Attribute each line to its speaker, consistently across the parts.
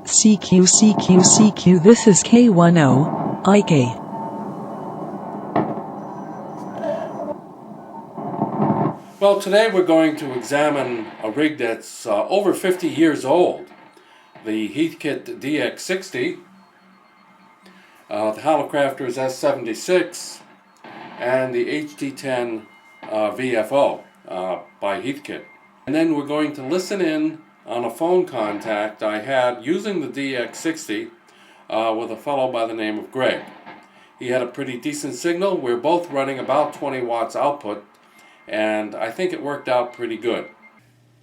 Speaker 1: CQ, this is K10IK.
Speaker 2: Well, today we're going to examine a rig that's over 50 years old, the Heathkit DX-60, the Halocrafters S-76, and the HG-10 VFO by Heathkit. And then we're going to listen in on a phone contact I had using the DX-60 with a fellow by the name of Greg. He had a pretty decent signal. We're both running about 20 watts output, and I think it worked out pretty good.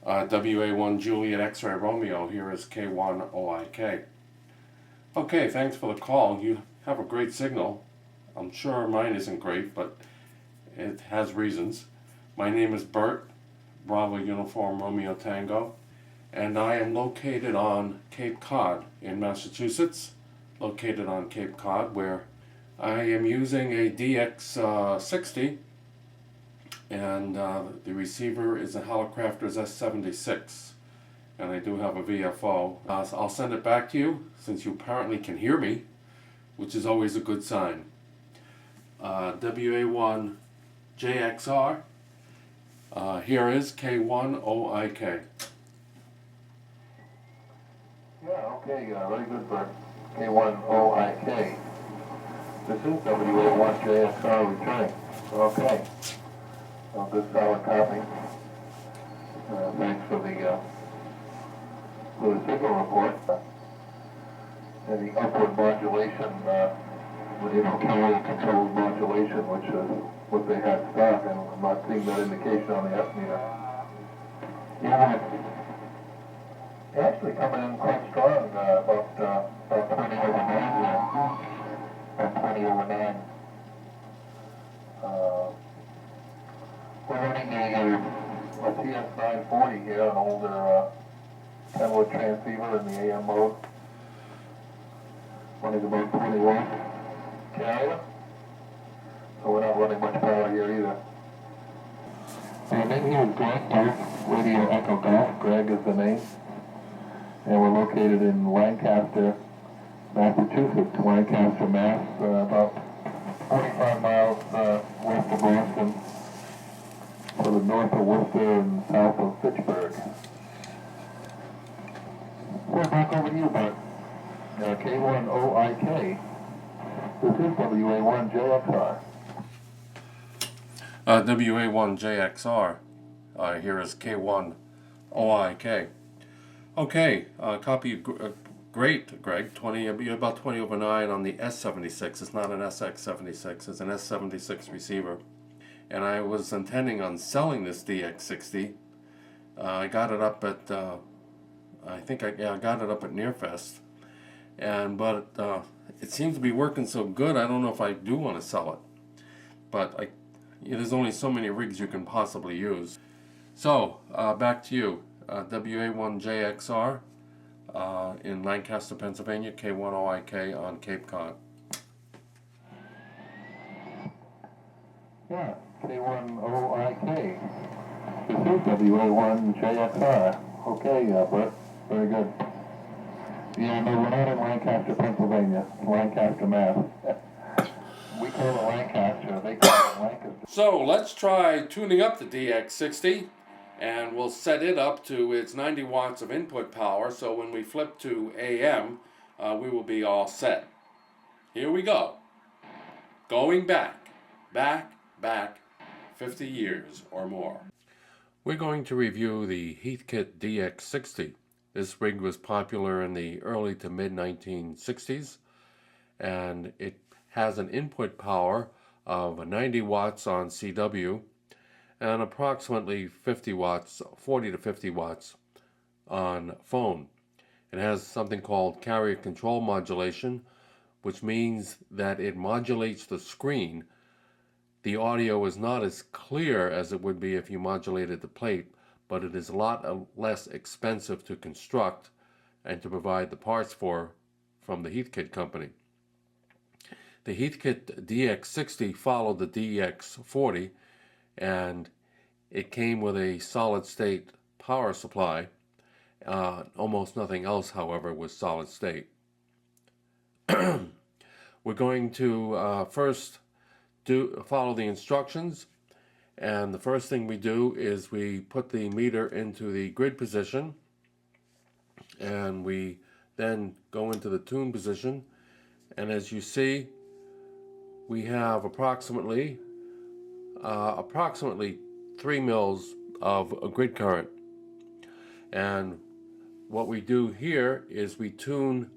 Speaker 2: WA1 Juliet X-Ray Romeo, here is K1OIK. Okay, thanks for the call. You have a great signal. I'm sure mine isn't great, but it has reasons. My name is Bert, Bravo Uniform Romeo Tango, and I am located on Cape Cod in Massachusetts, located on Cape Cod, where I am using a DX-60, and the receiver is a Halocrafters S-76, and I do have a VFO. I'll send it back to you, since you apparently can hear me, which is always a good sign. WA1 JXR, here is K1OIK.
Speaker 3: Yeah, okay, very good for K1OIK. This is WA1 JXR returning. Okay. Well, good solid copy. Thanks for the signal report. And the upward modulation, carrier controlled modulation, which is what they had stock, and I'm not seeing that indication on the S meter. Yeah, it's actually coming in quite strong, about 20 over 9 there. About 20 over 9. We're running a TS940 here, an older Kenwood transceiver in the AM mode. Running about 20 watts carrier. So we're not running much power here either. Our name here is Greg, Radio Echo Golf. Greg is the name. And we're located in Lancaster, Massachusetts. Lancaster, Mass. About 45 miles west of Boston, sort of north of Worcester and south of Fitchburg. We're back over to you, Bert. K1OIK. This is WA1 JXR.
Speaker 2: WA1 JXR, here is K1OIK. Okay, copy great, Greg. You're about 20 over 9 on the S-76. It's not an SX-76, it's an S-76 receiver. And I was intending on selling this DX-60. I got it up at, I got it up at Nearfest. But it seems to be working so good, I don't know if I do want to sell it. But there's only so many rigs you can possibly use. So, back to you. WA1 JXR in Lancaster, Pennsylvania, K1OIK on Cape Cod.
Speaker 3: Yeah, K1OIK. This is WA1 JXR. Okay, Bert, very good. Yeah, no, we're not in Lancaster, Pennsylvania. Lancaster, Mass. We call it Lancaster, they call it Lancaster.
Speaker 2: So let's try tuning up the DX-60, and we'll set it up to its 90 watts of input power, so when we flip to AM, we will be all set. Here we go. Going back 50 years or more. We're going to review the Heathkit DX-60. This rig was popular in the early to mid 1960s, and it has an input power of 90 watts on CW and approximately 40 to 50 watts on phone. It has something called carrier control modulation, which means that it modulates the screen. The audio is not as clear as it would be if you modulated the plate, but it is a lot less expensive to construct and to provide the parts for from the Heathkit company. The Heathkit DX-60 followed the DX-40, and it came with a solid-state power supply Almost nothing else, however, was solid state. We're going to first follow the instructions, and the first thing we do is we put the meter into the grid position, and we then go into the tune position, and as you see, we have approximately 3 mils of a grid current. And what we do here is we tune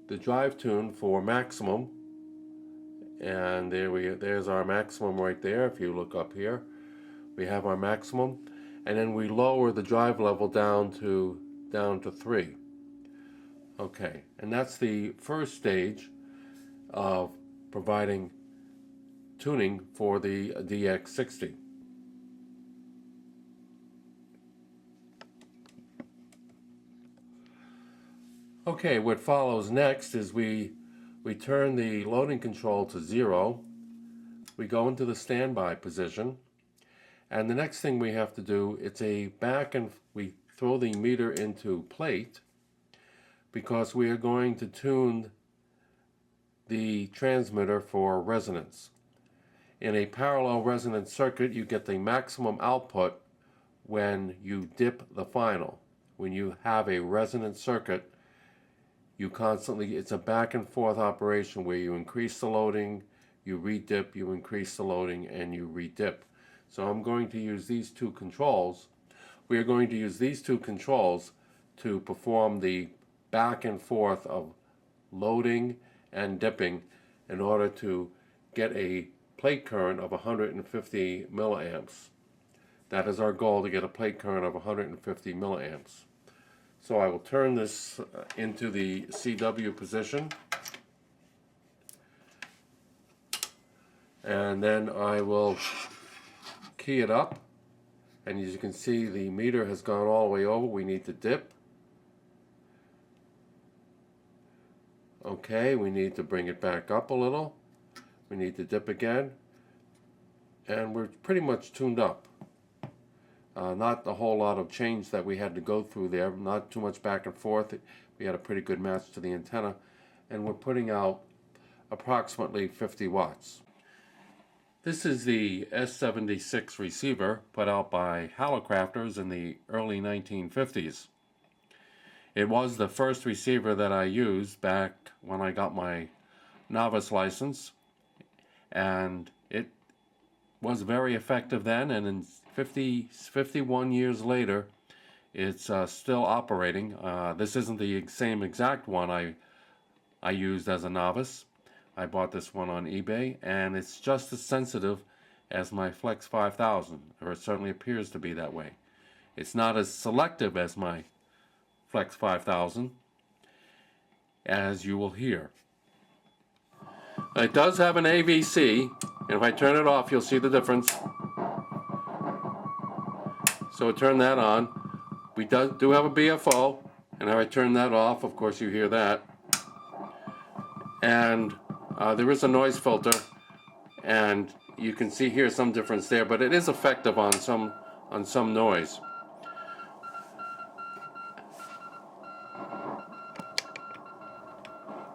Speaker 2: the drive tune for maximum, and there's our maximum right there. If you look up here, we have our maximum, and then we lower the drive level down to 3. Okay, and that's the first stage of providing tuning for the DX-60. Okay, what follows next is we turn the loading control to 0. We go into the standby position, and the next thing we have to do, we throw the meter into plate, because we are going to tune the transmitter for resonance. In a parallel resonance circuit, you get the maximum output when you dip the final. When you have a resonance circuit, it's a back and forth operation where you increase the loading, you redip, you increase the loading, and you redip. So I'm going to use these two controls. We are going to use these two controls to perform the back and forth of loading and dipping in order to get a plate current of 150 milliamps. That is our goal, to get a plate current of 150 milliamps. So I will turn this into the CW position, and then I will key it up, and as you can see, the meter has gone all the way over. We need to dip. Okay, we need to bring it back up a little. We need to dip again, and we're pretty much tuned up. Not a whole lot of change that we had to go through there, not too much back and forth. We had a pretty good match to the antenna, and we're putting out approximately 50 watts. This is the S-76 receiver put out by Halocrafters in the early 1950s. It was the first receiver that I used back when I got my novice license, and it was very effective then, and in 51 years later, it's still operating. This isn't the same exact one I used as a novice. I bought this one on eBay, and it's just as sensitive as my Flex 5000, or it certainly appears to be that way. It's not as selective as my Flex 5000, as you will hear. It does have an AVC, and if I turn it off, you'll see the difference. So turn that on. We do have a BFO, and if I turn that off, of course you hear that. And there is a noise filter, and you can hear some difference there, but it is effective on some noise.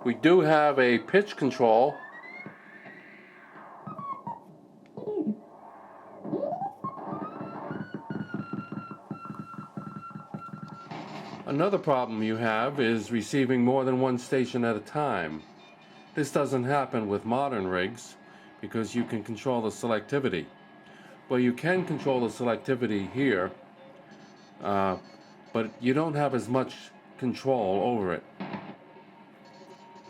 Speaker 2: We do have a pitch control. Another problem you have is receiving more than one station at a time. This doesn't happen with modern rigs because you can control the selectivity. Well, you can control the selectivity here, but you don't have as much control over it.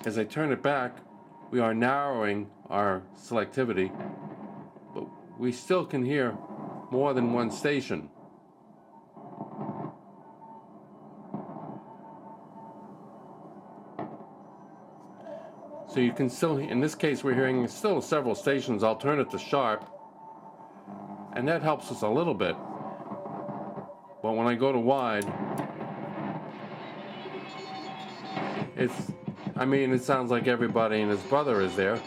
Speaker 2: As I turn it back, we are narrowing our selectivity, but we still can hear more than one station. So you can still, in this case, we're hearing still several stations. I'll turn it to sharp, and that helps us a little bit. But when I go to wide, it sounds like everybody and his brother is there.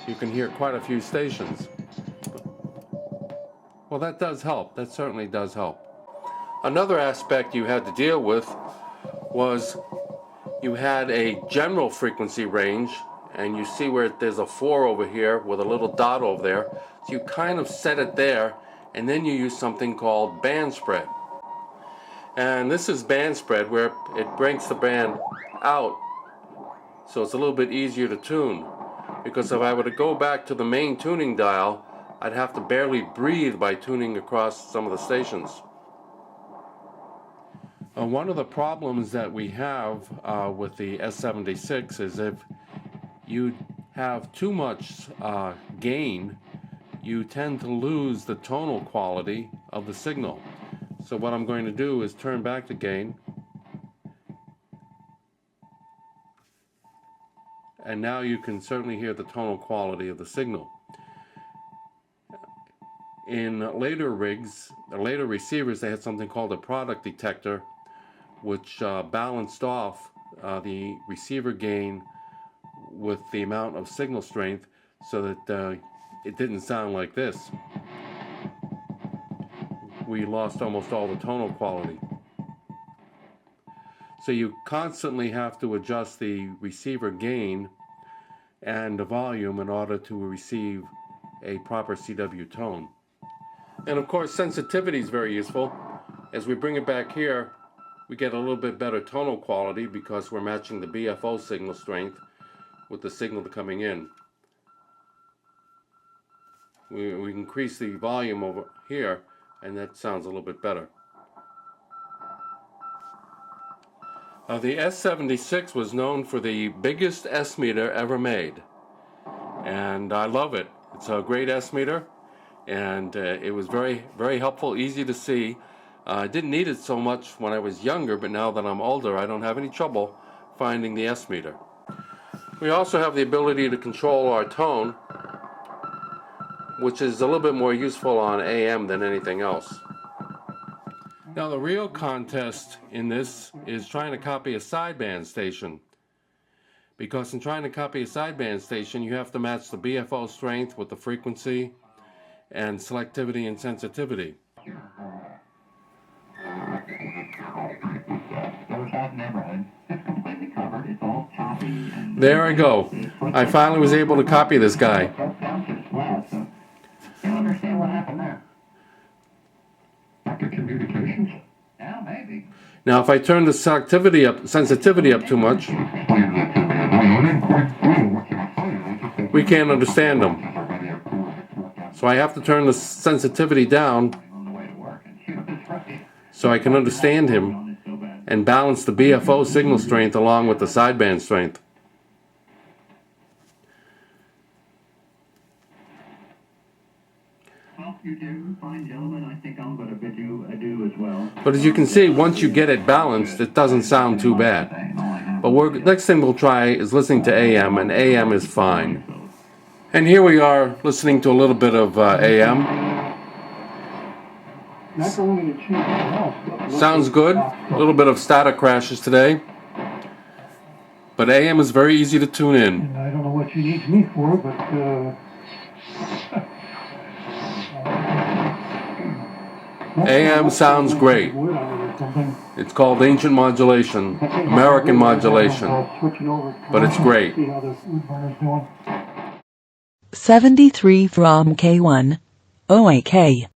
Speaker 2: You can hear quite a few stations. Well, that does help. That certainly does help. Another aspect you had to deal with was you had a general frequency range, and you see where there's a 4 over here with a little dot over there. So you kind of set it there, and then you use something called band spread. And this is band spread, where it breaks the band out, so it's a little bit easier to tune. Because if I were to go back to the main tuning dial, I'd have to barely breathe by tuning across some of the stations. One of the problems that we have with the S-76 is if you have too much gain, you tend to lose the tonal quality of the signal. So what I'm going to do is turn back the gain, and now you can certainly hear the tonal quality of the signal. In later rigs, later receivers, they had something called a product detector, which balanced off the receiver gain with the amount of signal strength so that it didn't sound like this. We lost almost all the tonal quality. So you constantly have to adjust the receiver gain and the volume in order to receive a proper CW tone. And of course, sensitivity is very useful. As we bring it back here, we get a little bit better tonal quality because we're matching the BFO signal strength with the signal coming in. We increase the volume over here, and that sounds a little bit better. The S-76 was known for the biggest S-meter ever made, and I love it. It's a great S-meter, and it was very, very helpful, easy to see. I didn't need it so much when I was younger, but now that I'm older, I don't have any trouble finding the S-meter. We also have the ability to control our tone, which is a little bit more useful on AM than anything else. Now the real contest in this is trying to copy a sideband station. Because in trying to copy a sideband station, you have to match the BFO strength with the frequency and selectivity and sensitivity. There I go. I finally was able to copy this guy.
Speaker 3: Understand what happened there? After communications? Yeah, maybe.
Speaker 2: Now if I turn the sensitivity up too much, we can't understand him. So I have to turn the sensitivity down so I can understand him and balance the BFO signal strength along with the sideband strength.
Speaker 3: You do, fine gentlemen. I think I'm going to bid you adieu as well.
Speaker 2: But as you can see, once you get it balanced, it doesn't sound too bad. But next thing we'll try is listening to AM, and AM is fine. And here we are listening to a little bit of AM. Sounds good. A little bit of static crashes today. But AM is very easy to tune in.
Speaker 3: I don't know what you need me for, but...
Speaker 2: AM sounds great. It's called ancient modulation, American modulation, but it's great.
Speaker 1: 73 from K1 OAK.